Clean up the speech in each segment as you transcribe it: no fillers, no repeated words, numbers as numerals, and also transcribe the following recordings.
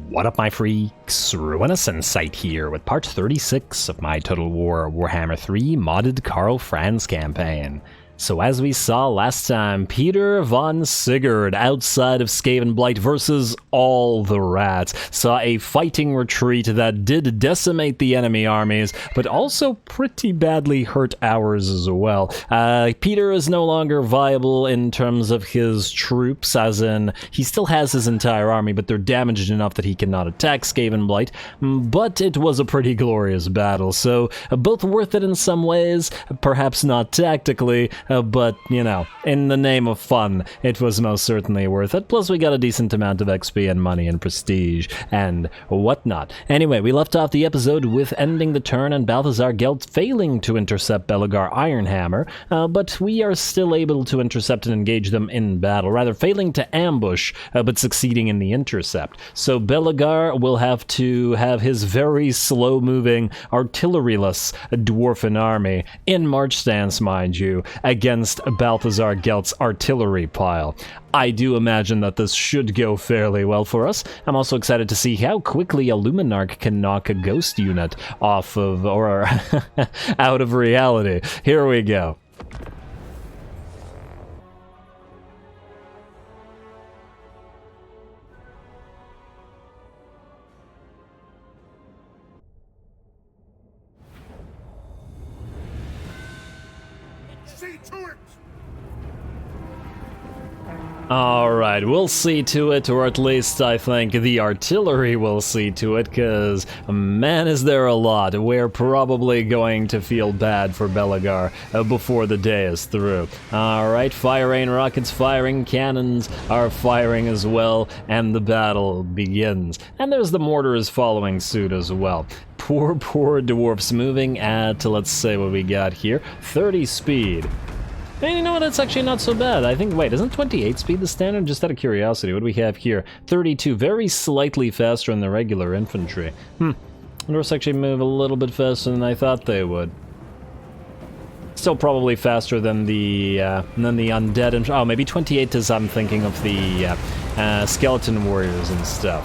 What up, my freaks? RuinousInsight here with part 36 of my Total Warhammer 3 modded Karl Franz campaign. So as we saw last time, Peter von Sigurd outside of Skavenblight versus all the rats saw a fighting retreat that did decimate the enemy armies, but also pretty badly hurt ours as well. Peter is no longer viable in terms of his troops, as in he still has his entire army, but they're damaged enough that he cannot attack Skavenblight. But it was a pretty glorious battle, so both worth it in some ways, perhaps not tactically. But, you know, in the name of fun, it was most certainly worth it. Plus, we got a decent amount of XP and money and prestige and whatnot. Anyway, we left off the episode with ending the turn and Balthazar Gelt failing to intercept Belegar Ironhammer, but we are still able to intercept and engage them in battle, rather failing to ambush, but succeeding in the intercept. So Belegar will have to have his very slow-moving, artilleryless dwarfen army, in march stance, mind you, against Balthazar Gelt's artillery pile. I do imagine that this should go fairly well for us. I'm also excited to see how quickly a Luminarch can knock a ghost unit off of, or out of reality. Here we go. Alright, we'll see to it, or at least I think the artillery will see to it, because man is there a lot. We're probably going to feel bad for Belegar before the day is through. Alright, fire rain rockets firing, cannons are firing as well, and the battle begins. And there's the mortars following suit as well. Poor dwarfs moving at, let's say what we got here, 30 speed. And you know what, that's actually not so bad. I think, wait, isn't 28 speed the standard? Just out of curiosity, what do we have here? 32, very slightly faster than the regular infantry. Dwarfs actually move a little bit faster than I thought they would. Still probably faster than the undead, and oh, maybe 28 is, I'm thinking of the skeleton warriors and stuff,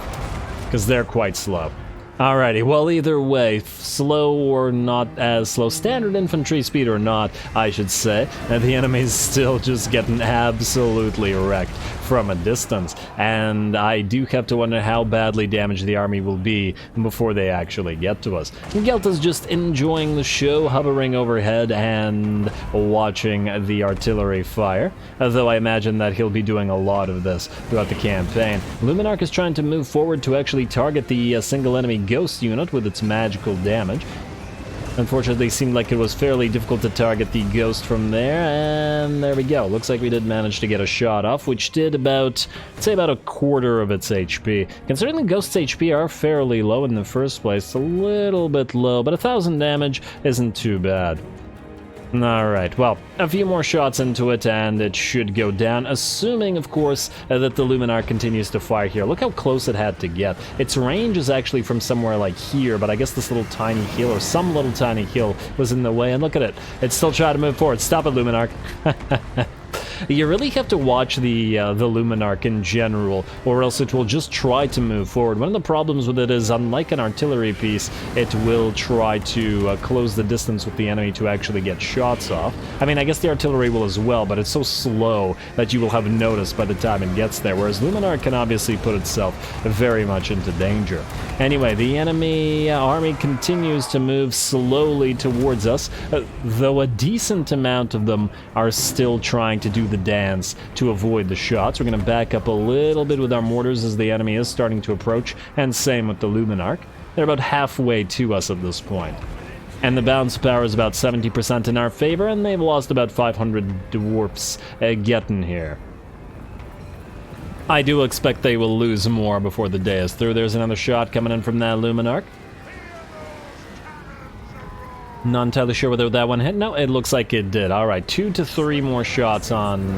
because they're quite slow. Alrighty, well, either way, slow or not as slow, standard infantry speed or not, I should say, the enemy's still just getting absolutely wrecked from a distance, and I do have to wonder how badly damaged the army will be before they actually get to us. Gelt is just enjoying the show, hovering overhead and watching the artillery fire, though I imagine that he'll be doing a lot of this throughout the campaign. Luminarch is trying to move forward to actually target the single enemy ghost unit with its magical damage. Unfortunately, it seemed like it was fairly difficult to target the ghost from there, and there we go. Looks like we did manage to get a shot off, which did about, I'd say about a quarter of its HP. Considering the ghost's HP are fairly low in the first place, a little bit low, but 1,000 damage isn't too bad. Alright, well, a few more shots into it and it should go down, assuming, of course, that the Luminarch continues to fire here. Look how close it had to get. Its range is actually from somewhere like here, but I guess this little tiny hill, or some little tiny hill, was in the way, and look at it. It's still trying to move forward. Stop it, Luminarch. You really have to watch the Luminarch in general, or else it will just try to move forward. One of the problems with it is, unlike an artillery piece, it will try to close the distance with the enemy to actually get shots off. I mean, I guess the artillery will as well, but it's so slow that you will have noticed by the time it gets there, whereas Luminarch can obviously put itself very much into danger. Anyway, the enemy army continues to move slowly towards us, though a decent amount of them are still trying to do the dance to avoid the shots. We're going to back up a little bit with our mortars as the enemy is starting to approach, and same with the Luminarch. They're about halfway to us at this point. And the bounce power is about 70% in our favor, and they've lost about 500 dwarfs getting here. I do expect they will lose more before the day is through. There's another shot coming in from that Luminarch. Not entirely sure whether that one hit. No, it looks like it did. Alright, 2 to 3 more shots on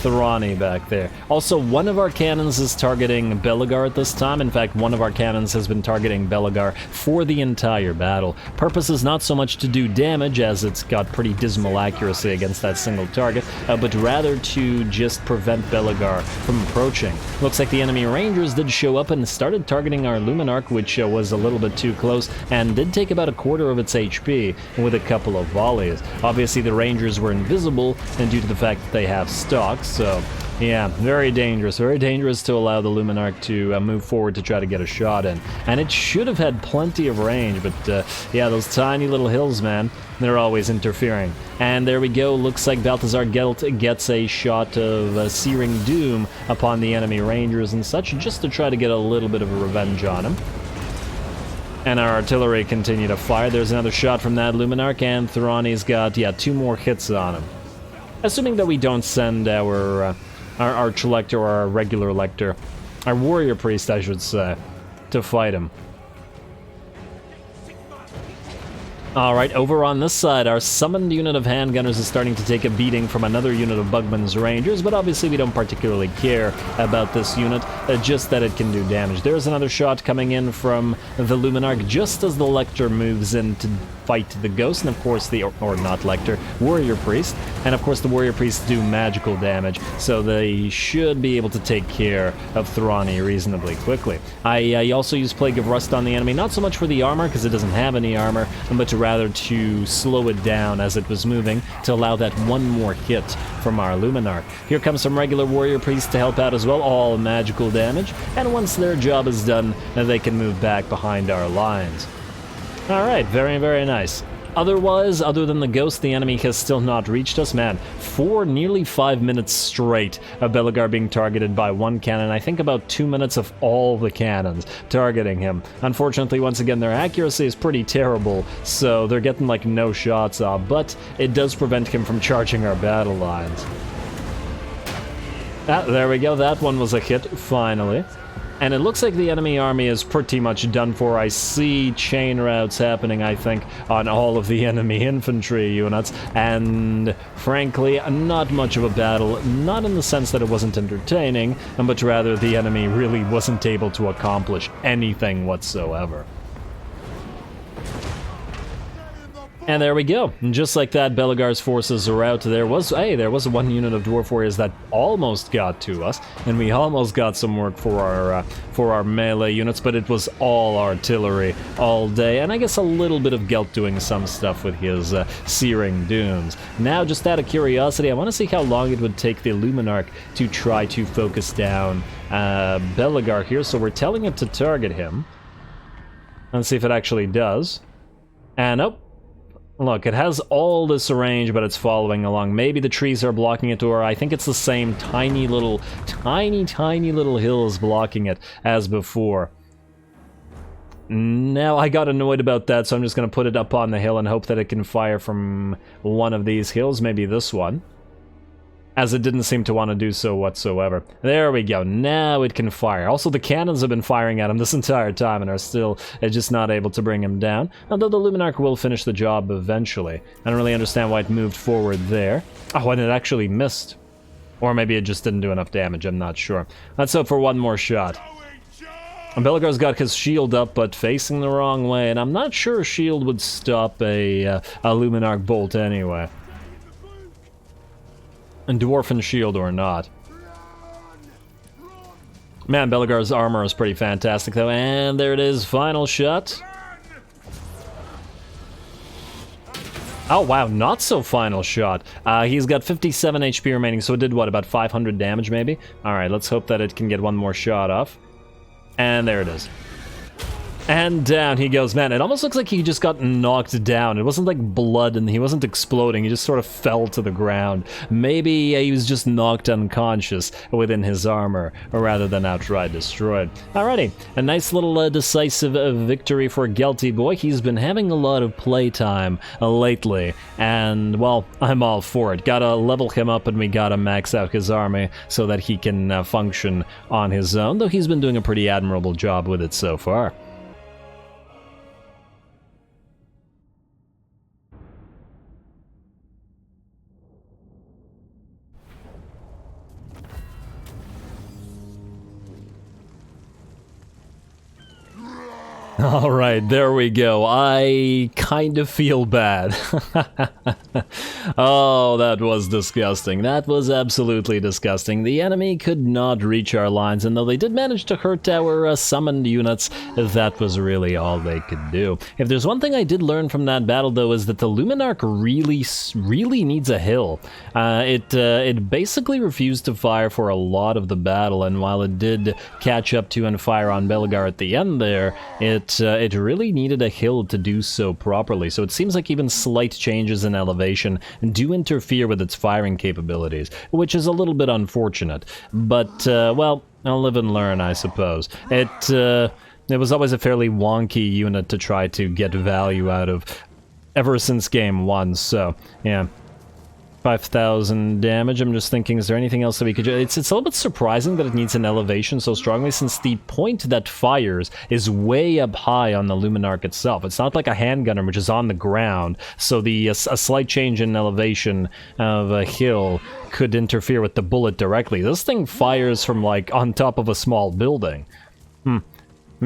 Thrani back there. Also, one of our cannons is targeting Belegar at this time. In fact, one of our cannons has been targeting Belegar for the entire battle. Purpose is not so much to do damage, as it's got pretty dismal accuracy against that single target, but rather to just prevent Belegar from approaching. Looks like the enemy Rangers did show up and started targeting our Luminarch, which was a little bit too close, and did take about a quarter of its HP with a couple of volleys. Obviously, the Rangers were invisible, and due to the fact that they have stock, so yeah, very dangerous to allow the Luminarch to move forward to try to get a shot in. And it should have had plenty of range, but yeah, those tiny little hills, man, they're always interfering. And there we go, looks like Balthazar Gelt gets a shot of Searing Doom upon the enemy Rangers and such, just to try to get a little bit of a revenge on him. And our artillery continue to fire. There's another shot from that Luminarch, and Thrani's got, yeah, 2 more hits on him. Assuming that we don't send our Arch-Lector or our regular Lector, our Warrior Priest, I should say, to fight him. Alright, over on this side, our summoned unit of handgunners is starting to take a beating from another unit of Bugman's Rangers, but obviously we don't particularly care about this unit, just that it can do damage. There's another shot coming in from the Luminarch just as the Lector moves in to fight the Ghost, and of course the, or not Lector, Warrior Priest, and of course the Warrior Priests do magical damage, so they should be able to take care of Thrani reasonably quickly. I also use Plague of Rust on the enemy, not so much for the armor, because it doesn't have any armor, but rather to slow it down as it was moving, to allow that one more hit from our Luminarch. Here comes some regular Warrior Priests to help out as well, all magical damage, and once their job is done, they can move back behind our lines. Alright, very, very nice. Otherwise, other than the Ghost, the enemy has still not reached us. Man, for nearly 5 minutes straight of Belegar being targeted by one cannon. I think about 2 minutes of all the cannons targeting him. Unfortunately, once again, their accuracy is pretty terrible, so they're getting like no shots off, but it does prevent him from charging our battle lines. Ah, there we go, that one was a hit, finally. And it looks like the enemy army is pretty much done for. I see chain routes happening, I think, on all of the enemy infantry units. And frankly, not much of a battle. Not in the sense that it wasn't entertaining, but rather the enemy really wasn't able to accomplish anything whatsoever. And there we go. And just like that, Belegar's forces are out. There was one unit of Dwarf Warriors that almost got to us, and we almost got some work for our melee units, but it was all artillery all day, and I guess a little bit of Gelt doing some stuff with his Searing Dooms. Now, just out of curiosity, I want to see how long it would take the Luminarch to try to focus down Belegar here, so we're telling it to target him. Let's see if it actually does. And nope. Look, it has all this range, but it's following along. Maybe the trees are blocking it, or I think it's the same tiny little hills blocking it as before. Now, I got annoyed about that, so I'm just going to put it up on the hill and hope that it can fire from one of these hills, maybe this one. As it didn't seem to want to do so whatsoever. There we go, now it can fire. Also, the cannons have been firing at him this entire time and are still just not able to bring him down. Although the Luminarch will finish the job eventually. I don't really understand why it moved forward there. Oh, and it actually missed. Or maybe it just didn't do enough damage, I'm not sure. Let's hope for one more shot. And Belegar's got his shield up, but facing the wrong way, and I'm not sure a shield would stop a Luminarch bolt anyway. And Dwarfen shield or not. Man, Belegar's armor is pretty fantastic though, and there it is, final shot. Oh wow, not so final shot. He's got 57 HP remaining, so it did what, about 500 damage maybe? Alright, let's hope that it can get one more shot off. And there it is. And down he goes. Man, it almost looks like he just got knocked down. It wasn't like blood and he wasn't exploding. He just sort of fell to the ground. Maybe he was just knocked unconscious within his armor, rather than outright destroyed. Alrighty, a nice little decisive victory for Gelty Boy. He's been having a lot of playtime lately, and, well, I'm all for it. Gotta level him up and we gotta max out his army so that he can function on his own, though he's been doing a pretty admirable job with it so far. Alright, there we go. I kind of feel bad. Oh, that was disgusting. That was absolutely disgusting. The enemy could not reach our lines, and though they did manage to hurt our summoned units, that was really all they could do. If there's one thing I did learn from that battle, though, is that the Luminarch really needs a hill. It basically refused to fire for a lot of the battle, and while it did catch up to and fire on Belegar at the end there, it really needed a hill to do so properly, so it seems like even slight changes in elevation do interfere with its firing capabilities, which is a little bit unfortunate, but, well, I'll live and learn, I suppose. It was always a fairly wonky unit to try to get value out of ever since game 1, so, yeah. 5,000 damage. I'm just thinking, is there anything else that we could do? It's a little bit surprising that it needs an elevation so strongly, since the point that fires is way up high on the Luminarch itself. It's not like a handgunner, which is on the ground, so a slight change in elevation of a hill could interfere with the bullet directly. This thing fires from, like, on top of a small building.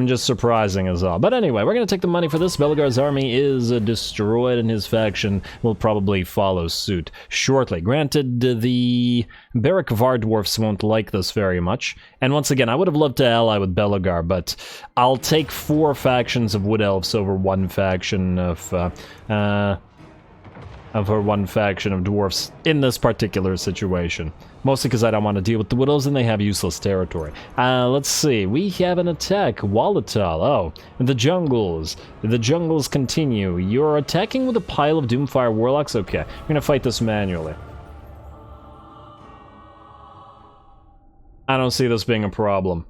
Just surprising as all. But anyway, we're going to take the money for this. Belegar's army is destroyed, and his faction will probably follow suit shortly. Granted, the Barrack-Var dwarfs won't like this very much. And once again, I would have loved to ally with Belegar, but I'll take 4 factions of Wood Elves over one faction of one faction of dwarfs in this particular situation. Mostly because I don't want to deal with the Widows and they have useless territory. Let's see. We have an attack. Volatile. Oh, the jungles. The jungles continue. You're attacking with a pile of Doomfire Warlocks? Okay. I'm going to fight this manually. I don't see this being a problem.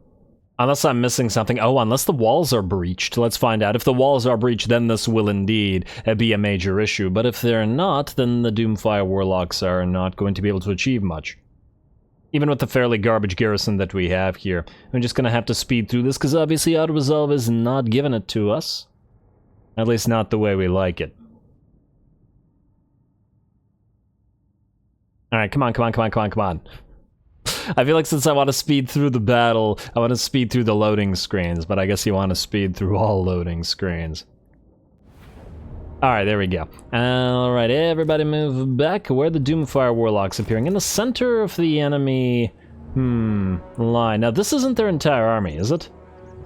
Unless I'm missing something. Oh, unless the walls are breached. Let's find out. If the walls are breached, then this will indeed be a major issue. But if they're not, then the Doomfire Warlocks are not going to be able to achieve much. Even with the fairly garbage garrison that we have here. I'm just going to have to speed through this, because obviously auto-resolve is not giving it to us. At least not the way we like it. Alright, come on. I feel like since I want to speed through the battle, I want to speed through the loading screens, but I guess you want to speed through all loading screens. Alright, there we go. Alright, everybody move back. Where are the Doomfire Warlocks appearing? In the center of the enemy... line. Now, this isn't their entire army, is it?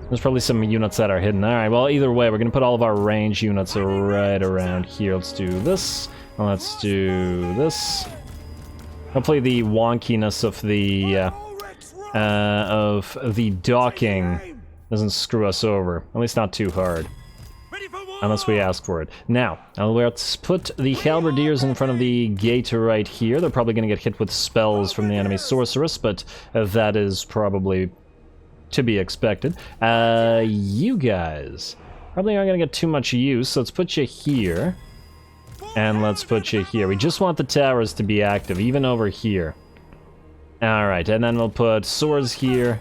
There's probably some units that are hidden. Alright, well, either way, we're going to put all of our range units right around here. Let's do this. Let's do this. Hopefully the wonkiness of the docking doesn't screw us over. At least not too hard. Unless we ask for it. Now, let's put the Halberdiers in front of the gate right here. They're probably going to get hit with spells from the enemy sorceress, but that is probably to be expected. You guys probably aren't going to get too much use, so let's put you here. And let's put you here. We just want the towers to be active, even over here. Alright, and then we'll put swords here.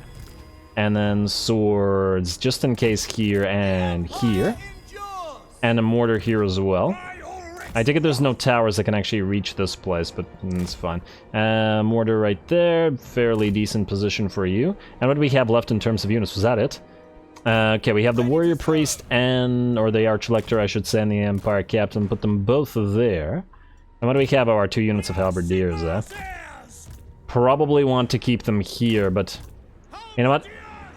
And then swords, just in case, here and here. And a mortar here as well. I take it there's no towers that can actually reach this place, but it's fine. Mortar right there, fairly decent position for you. And what do we have left in terms of units? Was that it? Okay, we have the Warrior Priest or the Arch-Lector, I should say, and the Empire Captain. Put them both there. And what do we have? Our 2 units of Halberdiers, Probably want to keep them here, but... You know what?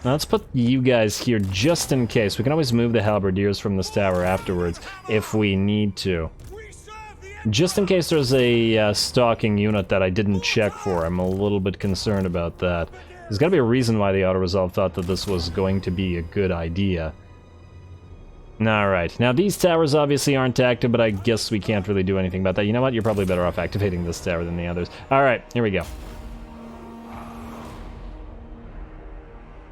Now let's put you guys here just in case. We can always move the Halberdiers from this tower afterwards if we need to. Just in case there's a stalking unit that I didn't check for. I'm a little bit concerned about that. There's got to be a reason why the auto-resolve thought that this was going to be a good idea. Alright, now these towers obviously aren't active, but I guess we can't really do anything about that. You know what? You're probably better off activating this tower than the others. Alright, here we go.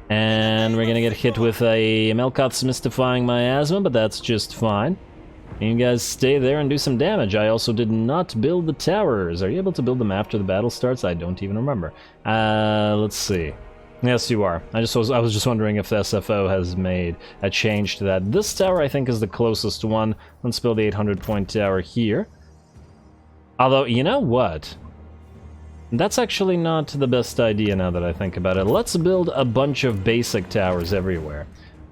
And we're gonna get hit with a Melkoth's Mystifying Miasma, but that's just fine. You guys stay there and do some damage. I also did not build the towers. Are you able to build them after the battle starts? I don't even remember. Let's see. Yes, you are. I was just wondering if the SFO has made a change to that. This tower, I think, is the closest one. Let's build the 800-point tower here. Although, you know what? That's actually not the best idea now that I think about it. Let's build a bunch of basic towers everywhere.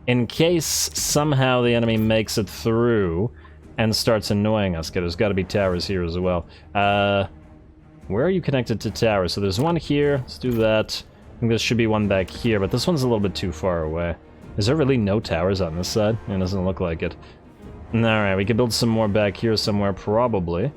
in case somehow the enemy makes it through and starts annoying us. Okay, there's got to be towers here as well. Where are you connected to towers? So there's one here. Let's do that. I think there should be one back here, but this one's a little bit too far away. Is there really no towers on this side? It doesn't look like it. Alright, we could build some more back here somewhere, probably.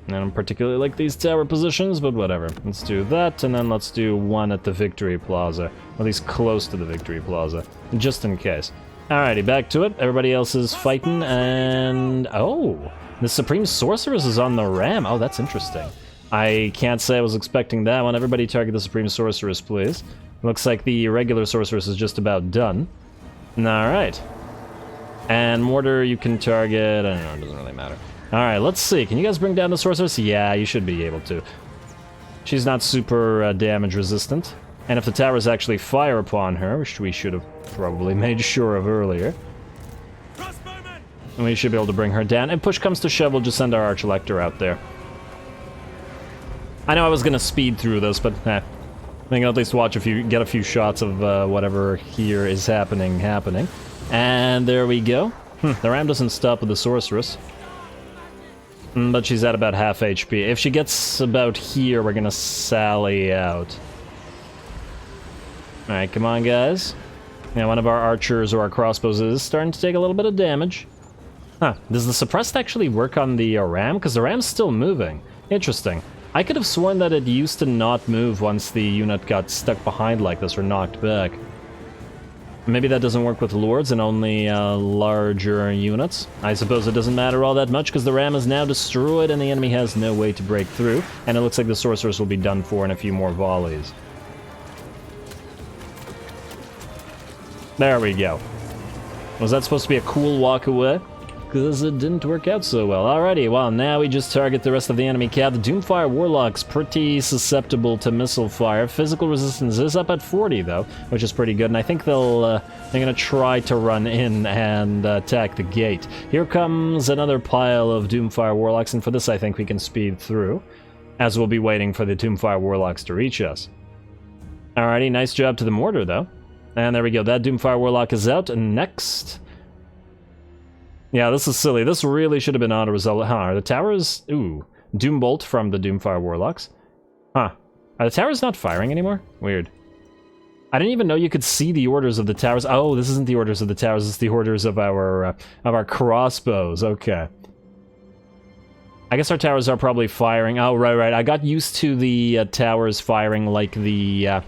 I don't particularly like these tower positions, but whatever. Let's do that, and then let's do one at the Victory Plaza. Or at least close to the Victory Plaza, just in case. Alrighty, back to it. Everybody else is fighting, and... oh! The Supreme Sorceress is on the ram. Oh, that's interesting. I can't say I was expecting that one. Everybody target the Supreme Sorceress, please. Looks like the regular Sorceress is just about done. Alright. And Mortar you can target... I don't know, it doesn't really matter. Alright, let's see. Can you guys bring down the Sorceress? Yeah, you should be able to. She's not super damage resistant. And if the towers actually fire upon her, which we should have probably made sure of earlier, we should be able to bring her down. And push comes to shove, we'll just send our Arch-Elector out there. I know I was gonna speed through this, but I think I'll at least watch get a few shots of whatever here is happening. And there we go. The ram doesn't stop with the Sorceress. But she's at about half HP. If she gets about here, we're gonna sally out. Alright, come on, guys. Yeah, one of our archers or our crossbows is starting to take a little bit of damage. Huh, does the suppressed actually work on the ram? Because the ram's still moving. Interesting. I could have sworn that it used to not move once the unit got stuck behind like this or knocked back. Maybe that doesn't work with lords and only larger units. I suppose it doesn't matter all that much because the ram is now destroyed and the enemy has no way to break through. And it looks like the sorceress will be done for in a few more volleys. There we go. Was that supposed to be a cool walk away? Because it didn't work out so well. Alrighty, well, now we just target the rest of the enemy cav. The Doomfire Warlock's pretty susceptible to missile fire. Physical resistance is up at 40, though, which is pretty good. And I think they're gonna try to run in and attack the gate. Here comes another pile of Doomfire Warlocks, and for this I think we can speed through, as we'll be waiting for the Doomfire Warlocks to reach us. Alrighty, nice job to the mortar, though. And there we go, that Doomfire Warlock is out. And next... yeah, this is silly. This really should have been auto-result. Huh, are the towers... ooh. Doombolt from the Doomfire Warlocks. Huh. Are the towers not firing anymore? Weird. I didn't even know you could see the orders of the towers. Oh, this isn't the orders of the towers, it's the orders of our crossbows. Okay. I guess our towers are probably firing. Oh, right. I got used to the towers firing like the...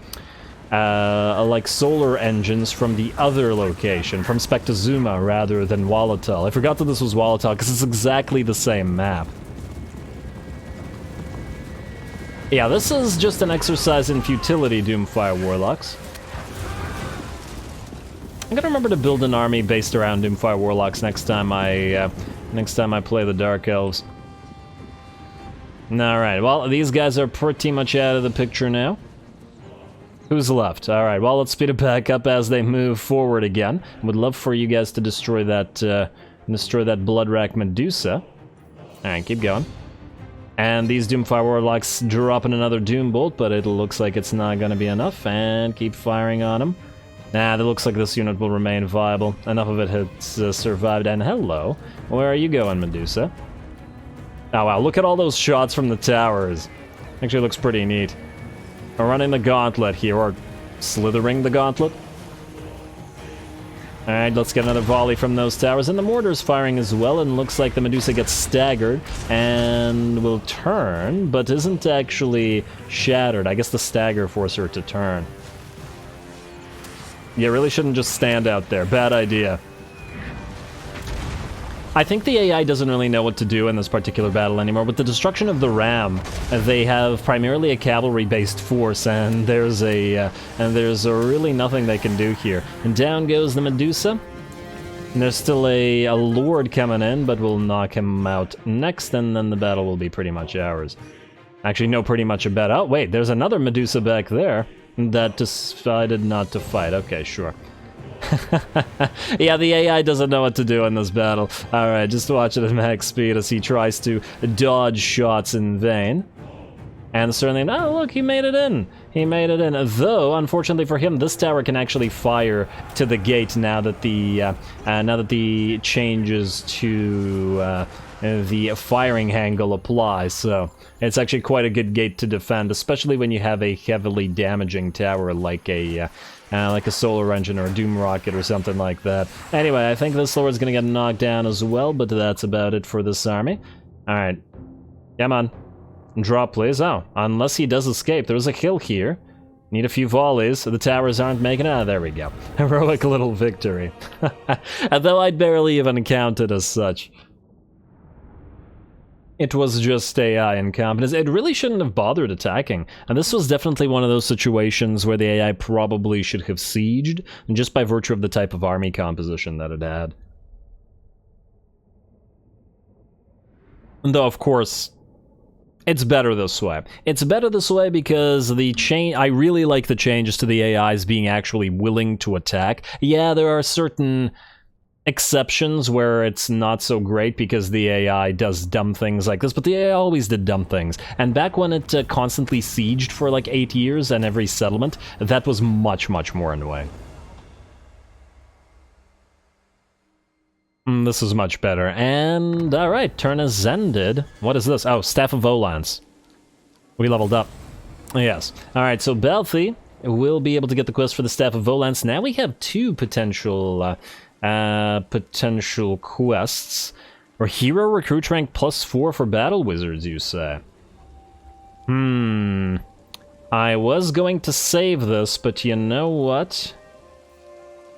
like solar engines from the other location, from Spectazuma rather than Volatile. I forgot that this was Volatile because it's exactly the same map. Yeah, this is just an exercise in futility, Doomfire Warlocks. I'm gonna remember to build an army based around Doomfire Warlocks next time I play the Dark Elves. Alright, well, these guys are pretty much out of the picture now. Who's left? Alright, well, let's speed it back up as they move forward again. Would love for you guys to destroy that Bloodrack Medusa. Alright, keep going. And these Doomfire Warlocks dropping another Doombolt, but it looks like it's not gonna be enough, and keep firing on them. Nah, it looks like this unit will remain viable. Enough of it has survived, and hello. Where are you going, Medusa? Oh wow, look at all those shots from the towers. Actually looks pretty neat. We're running the gauntlet here, or slithering the gauntlet. Alright, let's get another volley from those towers, and the mortar's firing as well, and looks like the Medusa gets staggered, and will turn, but isn't actually shattered. I guess the stagger forced her to turn. You really shouldn't just stand out there. Bad idea. I think the AI doesn't really know what to do in this particular battle anymore. With the destruction of the ram, they have primarily a cavalry-based force, and there's really nothing they can do here. And down goes the Medusa. And there's still a lord coming in, but we'll knock him out next, and then the battle will be pretty much ours. Actually, no, pretty much a bet. Oh, wait, there's another Medusa back there that decided not to fight. Okay, sure. Yeah, the AI doesn't know what to do in this battle. Alright, just watch it at max speed as he tries to dodge shots in vain. And certainly, oh look, he made it in! he made it in. Though, unfortunately for him, this tower can actually fire to the gate now that the changes to the firing angle apply. So it's actually quite a good gate to defend, especially when you have a heavily damaging tower like a solar engine or a doom rocket or something like that. Anyway, I think this lord's gonna get knocked down as well, but that's about it for this army. Alright. Come on. Drop, please. Oh, unless he does escape. There's a hill here. Need a few volleys, so the towers aren't making it. Ah, there we go. Heroic little victory. Though I'd barely even count it as such. It was just AI incompetence. It really shouldn't have bothered attacking. And this was definitely one of those situations where the AI probably should have sieged, just by virtue of the type of army composition that it had. And though, of course, it's better this way. It's better this way because I really like the changes to the AIs being actually willing to attack. Yeah, there are certain exceptions where it's not so great because the AI does dumb things like this, but the AI always did dumb things. And back when it constantly sieged for like 8 years and every settlement, that was much, much more annoying. This is much better. And, alright, turn has ended. What is this? Oh, Staff of Volans. We leveled up. Yes. Alright, so Balthi will be able to get the quest for the Staff of Volans. Now we have 2 potential quests. Or Hero Recruit Rank +4 for Battle Wizards, you say? I was going to save this, but you know what?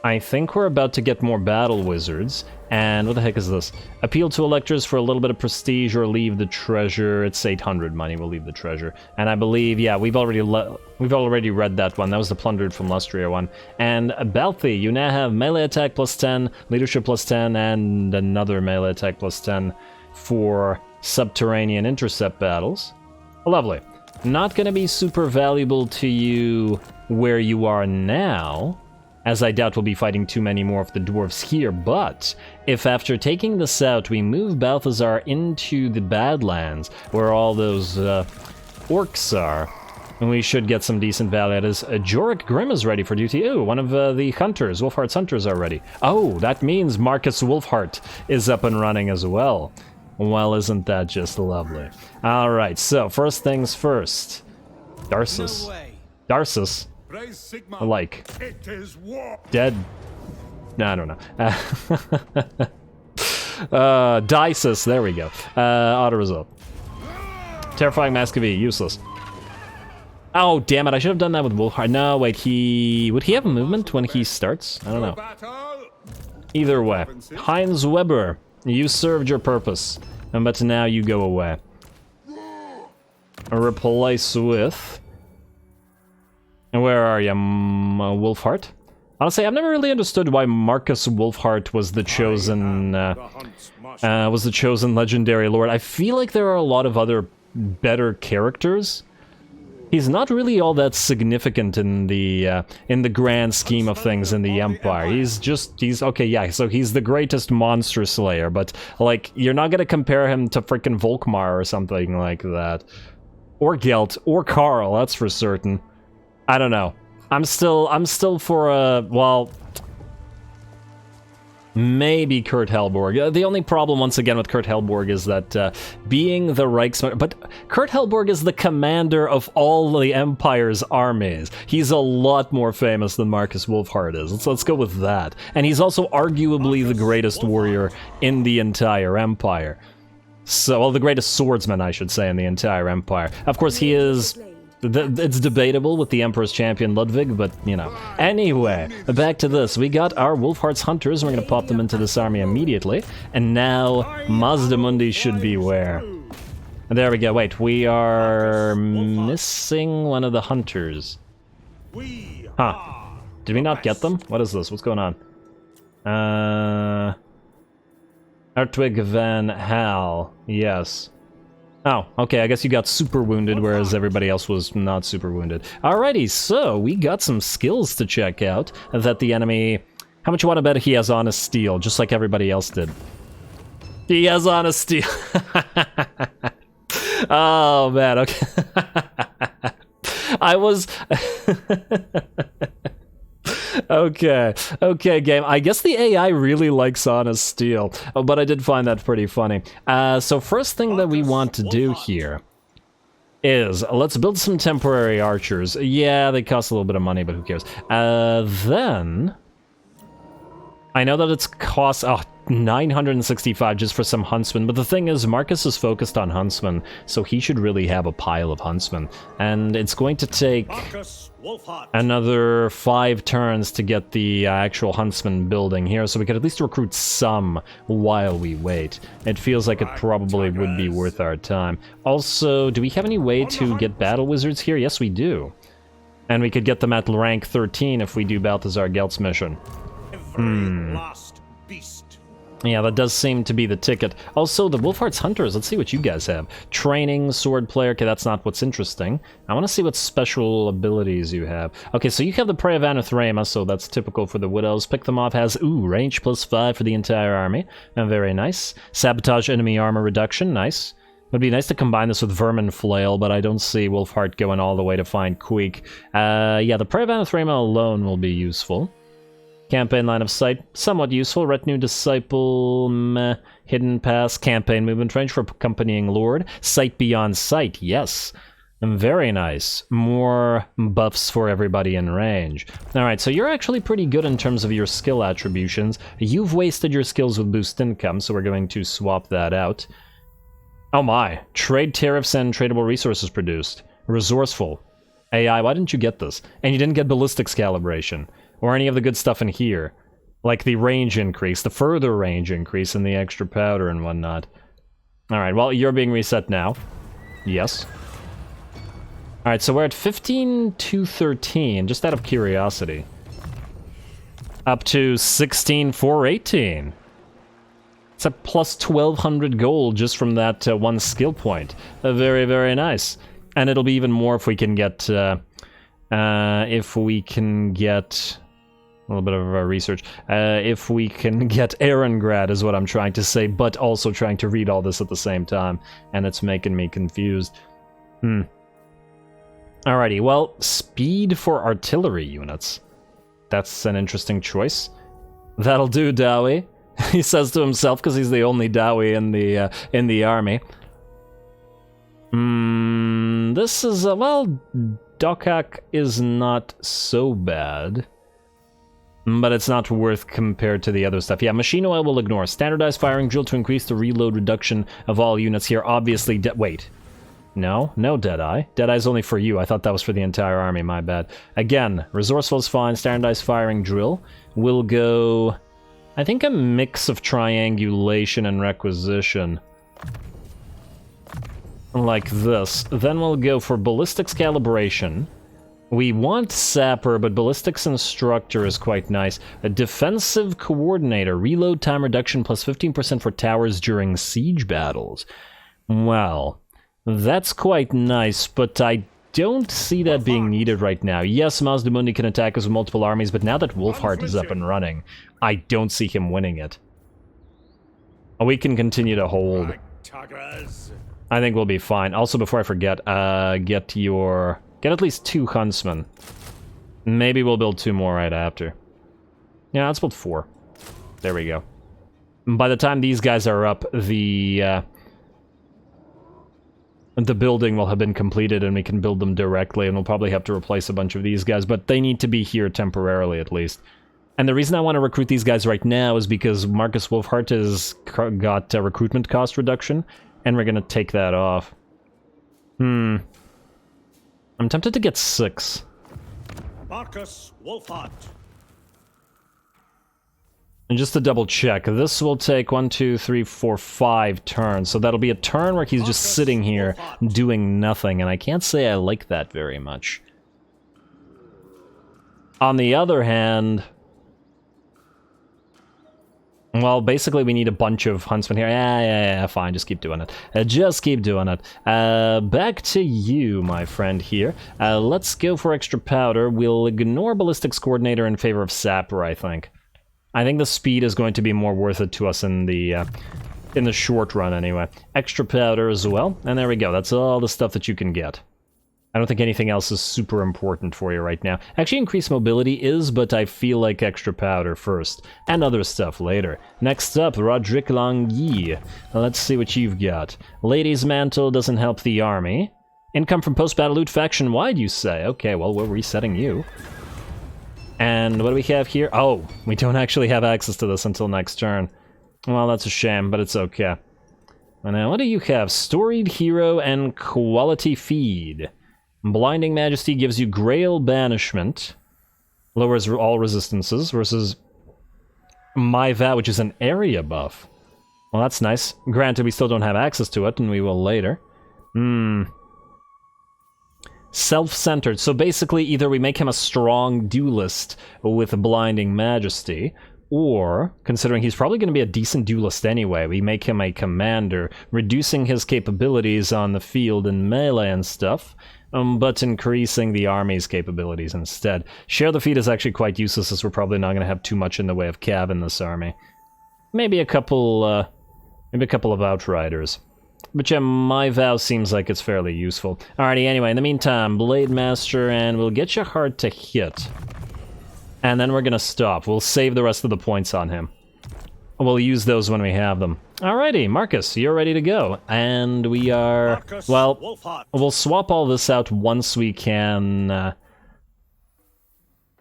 I think we're about to get more Battle Wizards. And what the heck is this? Appeal to electors for a little bit of prestige or leave the treasure. It's 800 money, we'll leave the treasure. And I believe, yeah, we've already read that one. That was the Plundered from Lustria one. And Balthi, you now have melee attack +10, leadership +10, and another melee attack +10 for subterranean intercept battles. Lovely. Not gonna be super valuable to you where you are now, as I doubt we'll be fighting too many more of the dwarves here, but if after taking this out we move Balthazar into the Badlands, where all those orcs are, we should get some decent value out of this. Jorik Grimm is ready for duty. Ooh, one of the hunters, Wolfheart's hunters are ready. Oh, that means Marcus Wolfheart is up and running as well. Well, isn't that just lovely? Alright, so first things first. Darsus. Darsus. Like, dead? I don't know. Dices, there we go. Auto result. Terrifying Mascavie, useless. Oh, damn it, I should have done that with Wolfheart. No, wait, would he have movement when he starts? I don't know. Either way. Heinz Weber, you served your purpose, but now you go away. Replace with... And where are you, Wolfheart? Honestly, I've never really understood why Marcus Wolfheart was the chosen legendary lord. I feel like there are a lot of other better characters. He's not really all that significant in the grand scheme of things in the Empire. He's okay, yeah, so he's the greatest monster slayer, but like you're not gonna compare him to frickin' Volkmar or something like that. Or Gelt, or Karl, that's for certain. I don't know. I'm still for well, maybe Kurt Helborg. The only problem, once again, with Kurt Helborg is that being the Reichsmark... But Kurt Helborg is the commander of all the Empire's armies. He's a lot more famous than Marcus Wolfheart is. Let's go with that. And he's also arguably the greatest warrior in the entire Empire. So, well, the greatest swordsman, I should say, in the entire Empire. Of course, he is... It's debatable with the Emperor's champion Ludwig, but, you know. Anyway, back to this. We got our Wolfheart's hunters, and we're going to pop them into this army immediately. And now, Mazda Mundi should be where? There we go. Wait, we are missing one of the hunters. Huh. Did we not get them? What is this? What's going on? Artwig Van Hal. Yes. Oh, okay, I guess you got super wounded, whereas everybody else was not super wounded. Alrighty, so we got some skills to check out that the enemy... How much you want to bet he has Honest Steel, just like everybody else did? He has Honest Steel. Oh, man, okay. I was... Okay, game. I guess the AI really likes honest steel, but I did find that pretty funny. So first thing that we want to do here is, let's build some temporary archers. Yeah, they cost a little bit of money, but who cares? Then... I know that it's cost 965 just for some huntsmen, but the thing is, Marcus is focused on huntsmen, so he should really have a pile of huntsmen. And it's going to take another 5 turns to get the actual huntsman building here, so we could at least recruit some while we wait. It feels like it probably would be worth our time. Also, do we have any way to get battle wizards here? Yes, we do. And we could get them at rank 13 if we do Balthazar Gelt's mission. Last beast. Yeah, that does seem to be the ticket. Also, the Wolfheart's Hunters, let's see what you guys have. Training, sword player, okay, that's not what's interesting. I want to see what special abilities you have. Okay, so you have the Prey of Anathrema, so that's typical for the Widows. Pick them off has, range +5 for the entire army. Very nice. Sabotage enemy armor reduction, nice. Would be nice to combine this with Vermin Flail, but I don't see Wolfheart going all the way to find Queek. Yeah, the Prey of Anathrema alone will be useful. Campaign line of sight, somewhat useful. Retinue Disciple, meh. Hidden Pass, campaign movement range for accompanying Lord. Sight beyond sight, yes. Very nice. More buffs for everybody in range. Alright, so you're actually pretty good in terms of your skill attributions. You've wasted your skills with boost income, so we're going to swap that out. Oh my. Trade tariffs and tradable resources produced. Resourceful. AI, why didn't you get this? And you didn't get ballistics calibration. Or any of the good stuff in here. Like the range increase, the further range increase, and the extra powder and whatnot. Alright, well, you're being reset now. Yes. Alright, so we're at 15,213, just out of curiosity. Up to 16,418. It's a plus 1,200 gold just from that one skill point. Very, very nice. And it'll be even more if we can get... a little bit of research. If we can get Erengrad is what I'm trying to say, but also trying to read all this at the same time, and it's making me confused. Alrighty, well, speed for artillery units. That's an interesting choice. That'll do, Dowie. He says to himself because he's the only Dowie in the army. This is well, Dokak is not so bad. But it's not worth compared to the other stuff. Yeah, machine oil will ignore. Standardized firing drill to increase the reload reduction of all units here. Obviously, wait. No, Deadeye. Deadeye's only for you. I thought that was for the entire army, my bad. Again, resourceful is fine. Standardized firing drill will go... I think a mix of triangulation and requisition. Like this. Then we'll go for ballistics calibration. We want Sapper, but Ballistics Instructor is quite nice. A Defensive Coordinator. Reload time reduction plus 15% for towers during siege battles. Well, that's quite nice, but I don't see that being needed right now. Yes, Mazdamundi can attack us with multiple armies, but now that Wolfheart is up and running, I don't see him winning it. We can continue to hold. I think we'll be fine. Also, before I forget, get at least 2 huntsmen. Maybe we'll build 2 more right after. Yeah, let's build 4. There we go. By the time these guys are up, the building will have been completed and we can build them directly, and we'll probably have to replace a bunch of these guys, but they need to be here temporarily at least. And the reason I want to recruit these guys right now is because Marcus Wolfheart has got recruitment cost reduction, and we're gonna take that off. I'm tempted to get 6. Marcus Wolfheart. And just to double check, this will take 1, 2, 3, 4, 5 turns. So that'll be a turn where he's just sitting here doing nothing, and I can't say I like that very much. On the other hand... Well, basically we need a bunch of huntsmen here. Yeah, fine, just keep doing it. Just keep doing it. Back to you, my friend here. Let's go for extra powder. We'll ignore Ballistics Coordinator in favor of Sapper, I think. I think the speed is going to be more worth it to us in the short run, anyway. Extra powder as well, and there we go. That's all the stuff that you can get. I don't think anything else is super important for you right now. Actually, increased mobility is, but I feel like extra powder first, and other stuff later. Next up, Roderick Langyi. Let's see what you've got. Lady's Mantle doesn't help the army. Income from post-battle loot faction-wide, you say? Okay, well, we're resetting you. And what do we have here? Oh, we don't actually have access to this until next turn. Well, that's a shame, but it's okay. And now, what do you have? Storied Hero and Quality Feed. Blinding Majesty gives you Grail Banishment, lowers all resistances, versus My Vow, which is an area buff. Well, that's nice. Granted, we still don't have access to it, and we will later. Self-centered. So basically, either we make him a strong duelist with Blinding Majesty, or, considering he's probably going to be a decent duelist anyway, we make him a commander, reducing his capabilities on the field and melee and stuff, but increasing the army's capabilities instead. Share the Feat is actually quite useless, as we're probably not going to have too much in the way of cav in this army. Maybe a couple of Outriders. But yeah, My Vow seems like it's fairly useful. Alrighty, anyway, in the meantime, Blade Master, and we'll get you hard to hit. And then we're gonna stop. We'll save the rest of the points on him. We'll use those when we have them. Alrighty, Marcus, you're ready to go. And we are... Marcus well, Wolfhart. we'll swap all this out once we can...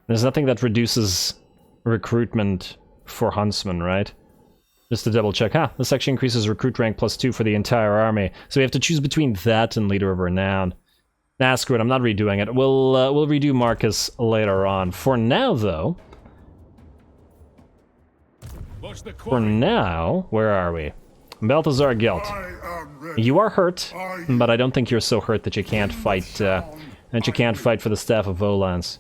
there's nothing that reduces recruitment for Huntsman, right? Just to double check. This actually increases recruit rank +2 for the entire army. So we have to choose between that and Leader of Renown. Nah, screw it, I'm not redoing it. We'll redo Marcus later on. For now, though... For now, where are we? Balthazar Gelt. You are hurt, but I don't think you're so hurt that you can't fight, for the Staff of Volans.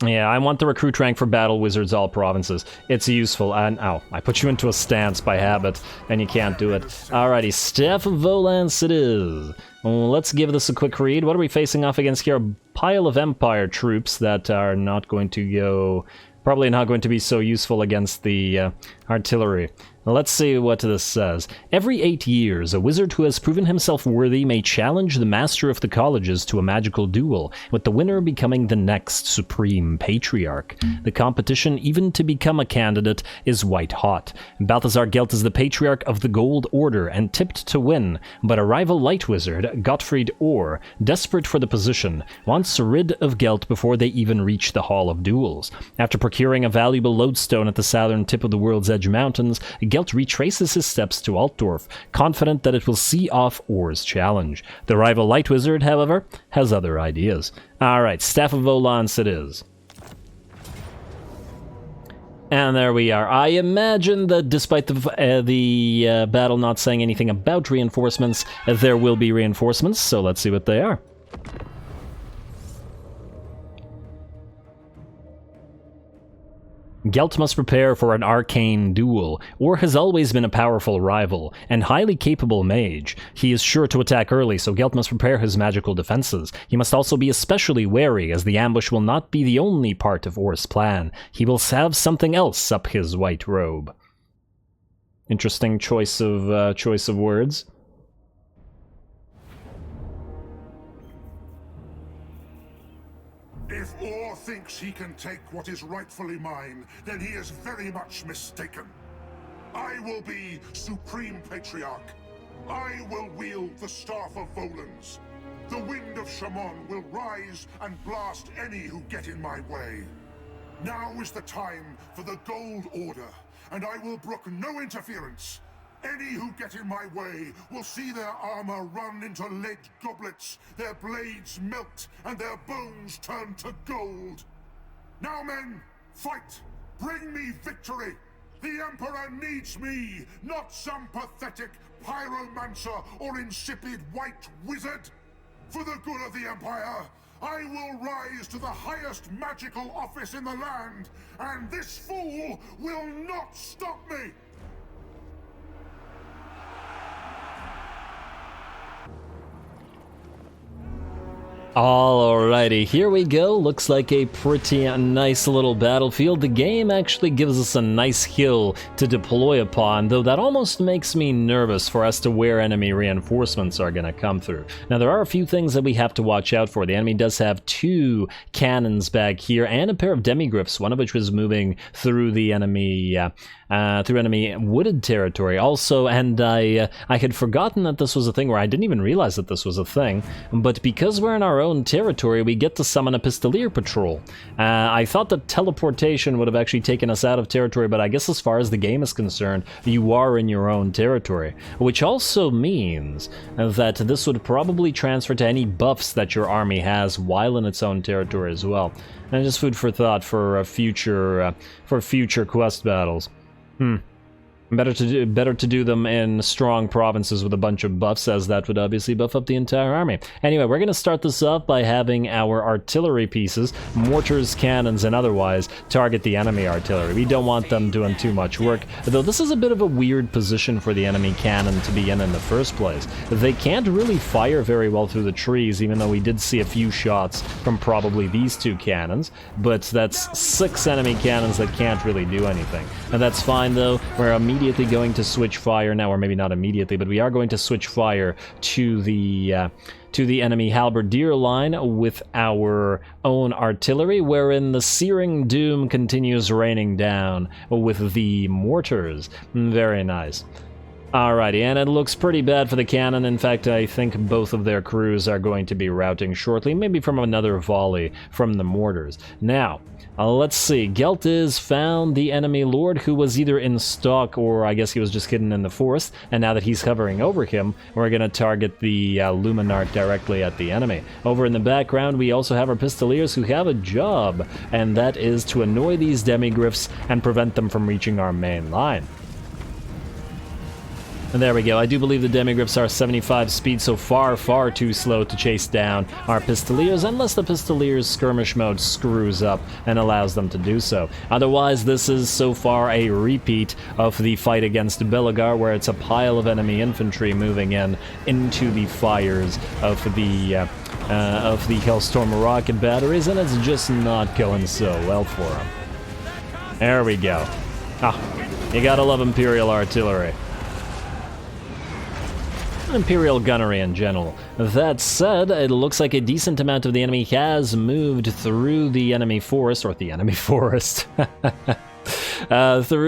Yeah, I want the recruit rank for Battle Wizards all provinces. It's useful, and ow, I put you into a stance by habit, and you can't do it. Alrighty, Staff of Volans it is. Let's give this a quick read. What are we facing off against here? A pile of Empire troops that are not going to go... probably not going to be so useful against the artillery. Let's see what this says. Every 8 years, a wizard who has proven himself worthy may challenge the master of the colleges to a magical duel, with the winner becoming the next Supreme Patriarch. The competition, even to become a candidate, is white hot. Balthazar Gelt is the Patriarch of the Gold Order and tipped to win, but a rival light wizard, Gottfried Orr, desperate for the position, wants rid of Gelt before they even reach the Hall of Duels. After procuring a valuable lodestone at the southern tip of the World's Edge Mountains, Gelt retraces his steps to Altdorf, confident that it will see off Orr's challenge. The rival light wizard, however, has other ideas. Alright, Staff of Volans it is. And there we are. I imagine that despite the battle not saying anything about reinforcements, there will be reinforcements, so let's see what they are. Gelt must prepare for an arcane duel. Orr has always been a powerful rival, and highly capable mage. He is sure to attack early, so Gelt must prepare his magical defenses. He must also be especially wary, as the ambush will not be the only part of Orr's plan. He will have something else up his white robe. Interesting choice of words. If Orr thinks he can take what is rightfully mine, then he is very much mistaken. I will be Supreme Patriarch. I will wield the Staff of Volans. The wind of Shaman will rise and blast any who get in my way. Now is the time for the Gold Order, and I will brook no interference. Any who get in my way will see their armor run into lead goblets, their blades melt, and their bones turn to gold. Now, men, fight! Bring me victory! The Emperor needs me, not some pathetic pyromancer or insipid white wizard! For the good of the Empire, I will rise to the highest magical office in the land, and this fool will not stop me! Alrighty, here we go. Looks like a pretty nice little battlefield. The game actually gives us a nice hill to deploy upon, though that almost makes me nervous for as to where enemy reinforcements are going to come through. Now, there are a few things that we have to watch out for. The enemy does have 2 cannons back here and a pair of demigryphs, one of which was moving through the enemy wooded territory. Also, and I had forgotten that this was a thing, where I didn't even realize that this was a thing, but because we're in our own territory, we get to summon a Pistolier patrol. I thought that teleportation would have actually taken us out of territory, but I guess as far as the game is concerned, you are in your own territory, which also means that this would probably transfer to any buffs that your army has while in its own territory as well. And just food for thought for future quest battles. Better to do them in strong provinces with a bunch of buffs, as that would obviously buff up the entire army. Anyway, we're going to start this off by having our artillery pieces, mortars, cannons, and otherwise, target the enemy artillery. We don't want them doing too much work, though this is a bit of a weird position for the enemy cannon to be in the first place. They can't really fire very well through the trees, even though we did see a few shots from probably these 2 cannons, but that's 6 enemy cannons that can't really do anything. And that's fine, though. We're immediately going to switch fire now, or maybe not immediately, but we are going to switch fire to the enemy halberdier line with our own artillery, wherein the searing doom continues raining down with the mortars. Very nice. Alrighty, and it looks pretty bad for the cannon. In fact, I think both of their crews are going to be routing shortly, maybe from another volley from the mortars. Now, let's see. Gelt is found the enemy lord, who was either in stock or I guess he was just hidden in the forest, and now that he's hovering over him, we're going to target the Luminarch directly at the enemy. Over in the background, we also have our Pistoliers, who have a job, and that is to annoy these demigryphs and prevent them from reaching our main line. And there we go. I do believe the demigryphs are 75 speed, so far too slow to chase down our Pistoliers, unless the Pistoliers' skirmish mode screws up and allows them to do so. Otherwise, this is so far a repeat of the fight against Belegar, where it's a pile of enemy infantry moving into the fires of the Hellstorm rocket batteries, and it's just not going so well for them. There we go. You gotta love Imperial artillery. Imperial gunnery in general. That said, it looks like a decent amount of the enemy has moved through the enemy forest, through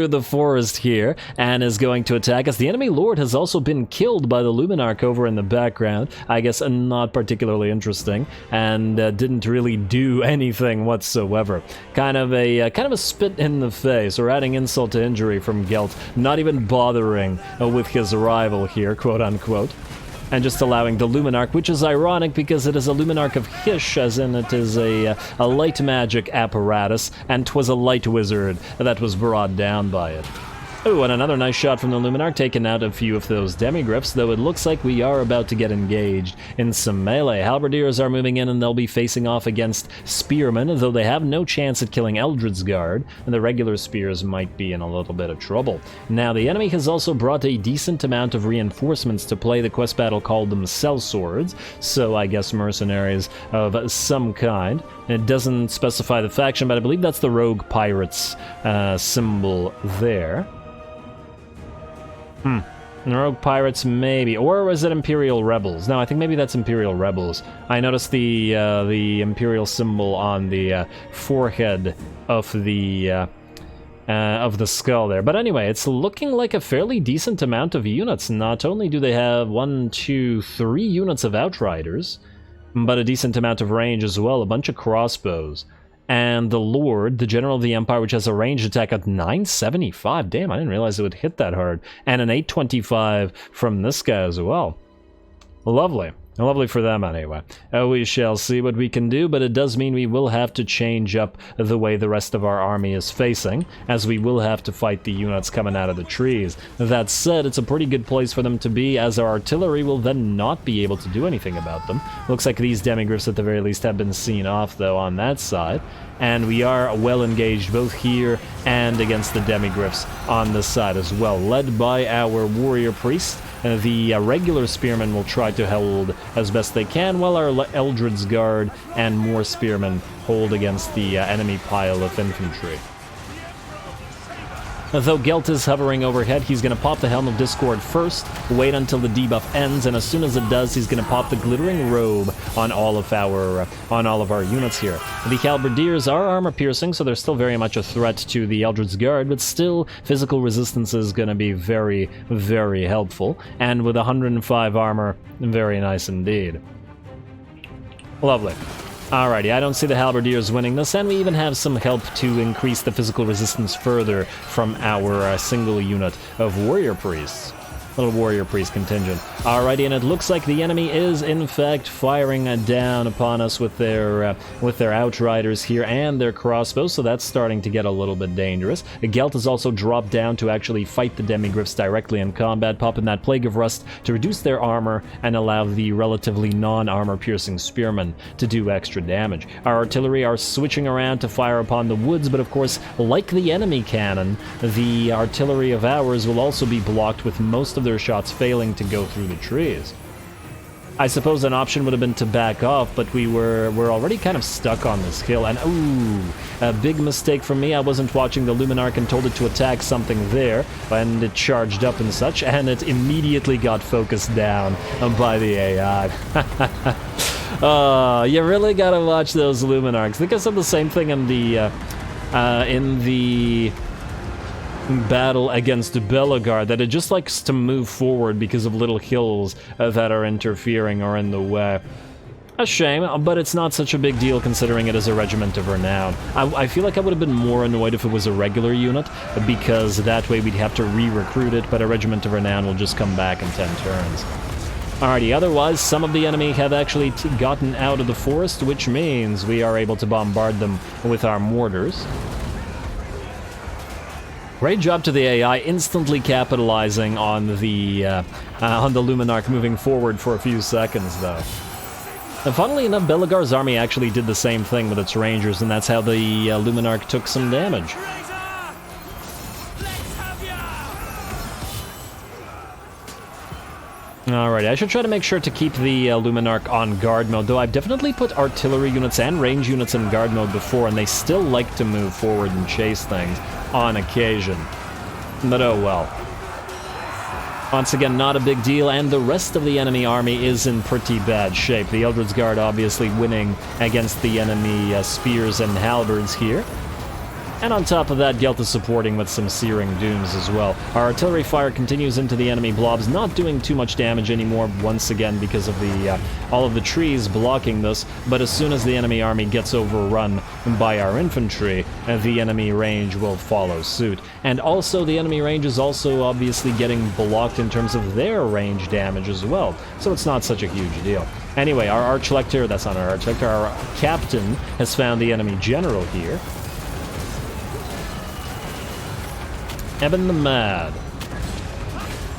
the forest here, and is going to attack us. The enemy lord has also been killed by the Luminarch over in the background. I guess not particularly interesting, and didn't really do anything whatsoever. Kind of a spit in the face, or adding insult to injury from Gelt, not even bothering with his rival here, quote unquote. And just allowing the Luminarch, which is ironic because it is a Luminarch of Hish, as in it is a light magic apparatus, and 'twas a light wizard that was brought down by it. Oh, and another nice shot from the Luminarch, taking out a few of those demigryphs, though it looks like we are about to get engaged in some melee. Halberdiers are moving in, and they'll be facing off against spearmen, though they have no chance at killing Eldred's Guard, and the regular spears might be in a little bit of trouble. Now, the enemy has also brought a decent amount of reinforcements to play. The quest battle called them sellswords, so I guess mercenaries of some kind. It doesn't specify the faction, but I believe that's the rogue pirates symbol there. Rogue pirates, maybe. Or was it Imperial Rebels? No, I think maybe that's Imperial Rebels. I noticed the Imperial symbol on the forehead of the skull there. But anyway, it's looking like a fairly decent amount of units. Not only do they have 1, 2, 3 units of Outriders, but a decent amount of range as well. A bunch of crossbows. And the Lord, the General of the Empire, which has a ranged attack at 975. Damn, I didn't realize it would hit that hard. And an 825 from this guy as well. Lovely. Lovely for them, anyway. We shall see what we can do, but it does mean we will have to change up the way the rest of our army is facing, as we will have to fight the units coming out of the trees. That said, it's a pretty good place for them to be, as our artillery will then not be able to do anything about them. Looks like these demigryphs at the very least have been seen off, though, on that side. And we are well engaged both here and against the demigryphs on this side as well, led by our warrior priest, The regular spearmen will try to hold as best they can, while our Eldred's Guard and more spearmen hold against the enemy pile of infantry. Though Gelt is hovering overhead, he's going to pop the Helm of Discord first, wait until the debuff ends, and as soon as it does, he's going to pop the Glittering Robe on all of our units here. The Halberdiers are armor-piercing, so they're still very much a threat to the Eldred's Guard, but still, physical resistance is going to be very, very helpful, and with 105 armor, very nice indeed. Lovely. Alrighty, I don't see the Halberdiers winning this, and we even have some help to increase the physical resistance further from our single unit of Warrior Priests. Little Warrior Priest contingent. Alrighty, and it looks like the enemy is, in fact, firing down upon us with their Outriders here and their crossbows, so that's starting to get a little bit dangerous. Gelt has also dropped down to actually fight the Demigryphs directly in combat, popping that Plague of Rust to reduce their armor and allow the relatively non-armor-piercing spearmen to do extra damage. Our artillery are switching around to fire upon the woods, but of course, like the enemy cannon, the artillery of ours will also be blocked with most of their shots failing to go through the trees. I suppose an option would have been to back off, but we're already kind of stuck on this hill, and ooh, a big mistake from me. I wasn't watching the Luminarch and told it to attack something there, and it charged up and such, and it immediately got focused down by the AI. Oh, you really gotta watch those Luminarchs. I think I said the same thing in the battle against Bellegarde, that it just likes to move forward because of little hills that are interfering or in the way. A shame, but it's not such a big deal considering it is a Regiment of Renown. I feel like I would have been more annoyed if it was a regular unit, because that way we'd have to re-recruit it, but a Regiment of Renown will just come back in 10 turns. Alrighty, otherwise, some of the enemy have actually gotten out of the forest, which means we are able to bombard them with our mortars. Great job to the AI, instantly capitalizing on the Luminarch moving forward for a few seconds, though. And funnily enough, Bellegarde's army actually did the same thing with its rangers, and that's how the Luminarch took some damage. Alright, I should try to make sure to keep the Luminarch on guard mode, though I've definitely put artillery units and range units in guard mode before, and they still like to move forward and chase things on occasion. But oh well. Once again, not a big deal, and the rest of the enemy army is in pretty bad shape. The Eldred's Guard obviously winning against the enemy spears and halberds here. And on top of that, Gelt is supporting with some Searing Dooms as well. Our artillery fire continues into the enemy blobs, not doing too much damage anymore, once again because of the all of the trees blocking this, but as soon as the enemy army gets overrun by our infantry, the enemy range will follow suit. And also, the enemy range is also obviously getting blocked in terms of their range damage as well, so it's not such a huge deal. Anyway, our Archlector, that's not our Archlector, our Captain has found the enemy general here. Eben the Mad.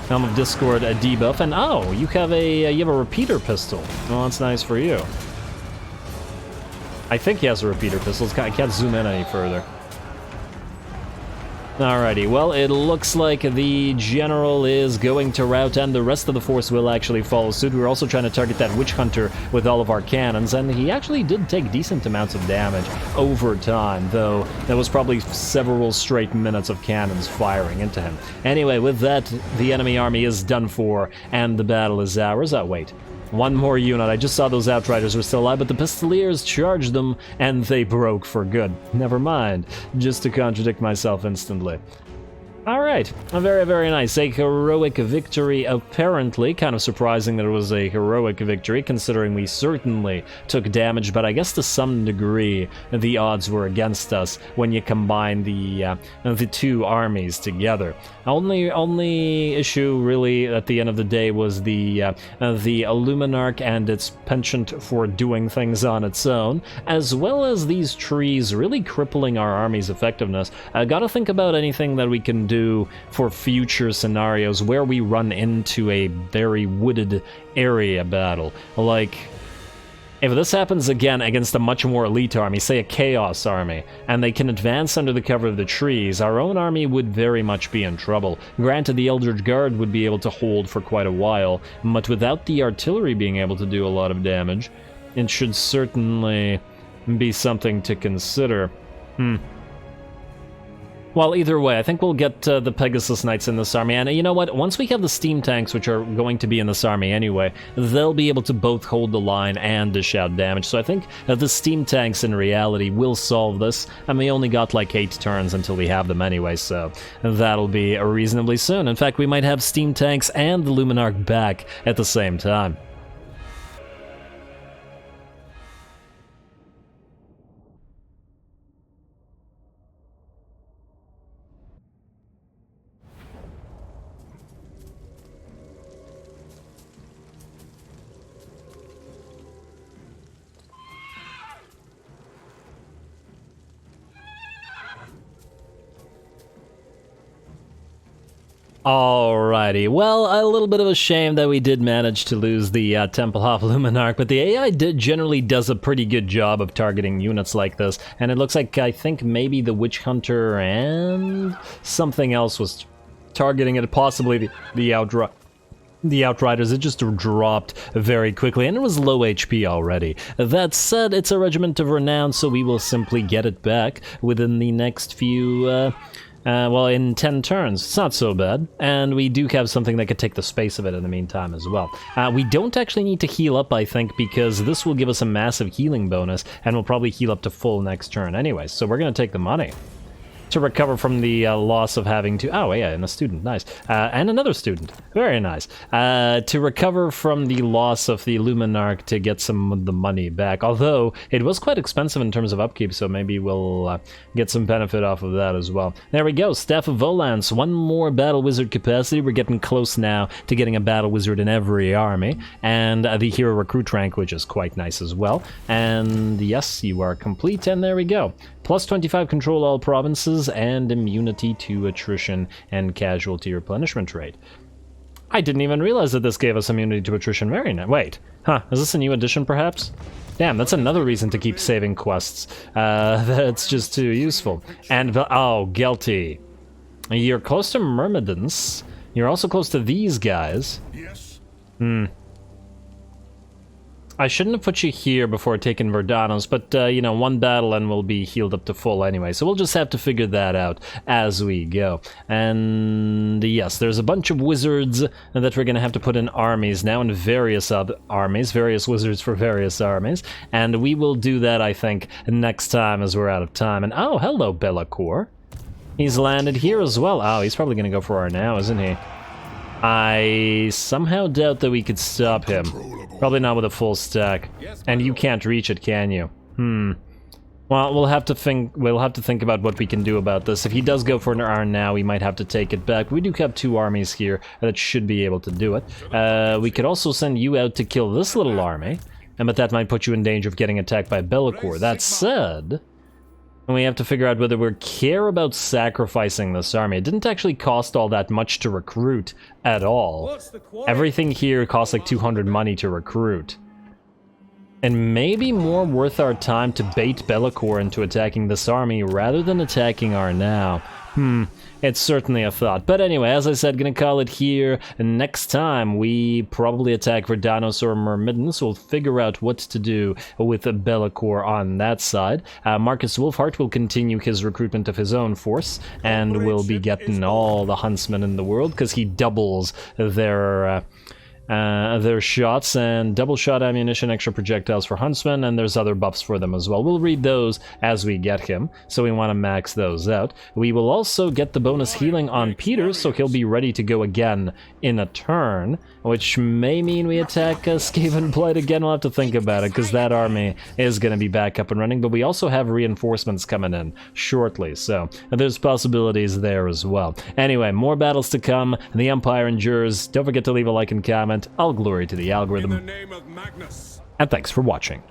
Helm of Discord, a debuff, and oh, you have a repeater pistol. Well, that's nice for you. I think he has a repeater pistol. I can't zoom in any further. Alrighty, well, it looks like the general is going to rout, and the rest of the force will actually follow suit. We're also trying to target that Witch Hunter with all of our cannons, and he actually did take decent amounts of damage over time, though there was probably several straight minutes of cannons firing into him. Anyway, with that, the enemy army is done for, and the battle is ours. Oh, wait. One more unit. I just saw those Outriders were still alive, but the Pistoliers charged them, and they broke for good. Never mind. Just to contradict myself instantly. Alright, very, very nice. A heroic victory, apparently. Kind of surprising that it was a heroic victory, considering we certainly took damage, but I guess to some degree the odds were against us when you combine the two armies together. Only issue, really, at the end of the day was the Luminarch and its penchant for doing things on its own, as well as these trees really crippling our army's effectiveness. Gotta think about anything that we can do for future scenarios where we run into a very wooded area battle. Like, If this happens again against a much more elite army, say a Chaos army, and they can advance under the cover of the trees, our own army would very much be in trouble. Granted, the Eldritch Guard would be able to hold for quite a while, but without the artillery being able to do a lot of damage, it should certainly be something to consider. Well, either way, I think we'll get the Pegasus Knights in this army, and you know what? Once we have the steam tanks, which are going to be in this army anyway, they'll be able to both hold the line and dish out damage, so I think the steam tanks in reality will solve this, and we only got like 8 turns until we have them anyway, so that'll be reasonably soon. In fact, we might have steam tanks and the Luminarch back at the same time. Alrighty, well, a little bit of a shame that we did manage to lose the Templehof Luminarch, but the AI generally does a pretty good job of targeting units like this, and it looks like, I think maybe the Witch Hunter and something else was targeting it, possibly the Outriders. It just dropped very quickly, and it was low HP already. That said, it's a Regiment of Renown, so we will simply get it back within the next few... well, in 10 turns. It's not so bad. And we do have something that could take the space of it in the meantime as well. We don't actually need to heal up, I think, because this will give us a massive healing bonus, and we'll probably heal up to full next turn anyway. So we're going to take the money to recover from the loss of having to... Oh, yeah, and a student. Nice. And another student. Very nice. To recover from the loss of the Luminarch to get some of the money back. Although, it was quite expensive in terms of upkeep, so maybe we'll get some benefit off of that as well. There we go. Staff of Volans. One more Battle Wizard capacity. We're getting close now to getting a Battle Wizard in every army. And the Hero Recruit rank, which is quite nice as well. And yes, you are complete, and there we go. Plus 25 control all provinces, and immunity to attrition and casualty replenishment rate. I didn't even realize that this gave us immunity to attrition. Very nice. Wait, huh, is this a new addition perhaps? Damn, that's another reason to keep saving quests. That's just too useful. And, oh, Gelty. You're close to Myrmidons. You're also close to these guys. Yes. I shouldn't have put you here before taking Verdanos, but, you know, one battle and we'll be healed up to full anyway, so we'll just have to figure that out as we go. And, yes, there's a bunch of wizards that we're gonna have to put in armies now, in various armies, various wizards for various armies, and we will do that, I think, next time as we're out of time. And, oh, hello, Bellacour. He's landed here as well. Oh, he's probably gonna go for our now, isn't he? I somehow doubt that we could stop him. Probably not with a full stack. And you can't reach it, can you? Well, we'll have to think about what we can do about this. If he does go for an iron now, we might have to take it back. We do have 2 armies here that should be able to do it. We could also send you out to kill this little army, but that might put you in danger of getting attacked by Bellacour. That said, we have to figure out whether we care about sacrificing this army. It didn't actually cost all that much to recruit at all. Everything here costs like 200 money to recruit. And maybe more worth our time to bait Bellacour into attacking this army rather than attacking our now. It's certainly a thought. But anyway, as I said, gonna call it here. Next time, we probably attack Verdanos or Myrmidons. We'll figure out what to do with Bellacour on that side. Marcus Wolfhart will continue his recruitment of his own force, and will be getting all the huntsmen in the world, because he doubles their shots, and double shot ammunition, extra projectiles for huntsmen, and there's other buffs for them as well. We'll read those as we get him, so we want to max those out. We will also get the bonus healing on Peter, so he'll be ready to go again in a turn, which may mean we attack Skaven Blight again. We'll have to think about it, because that army is going to be back up and running, but we also have reinforcements coming in shortly, so there's possibilities there as well. Anyway, more battles to come. The Empire endures. Don't forget to leave a like and comment. All glory to the algorithm. In the name of Magnus. And thanks for watching.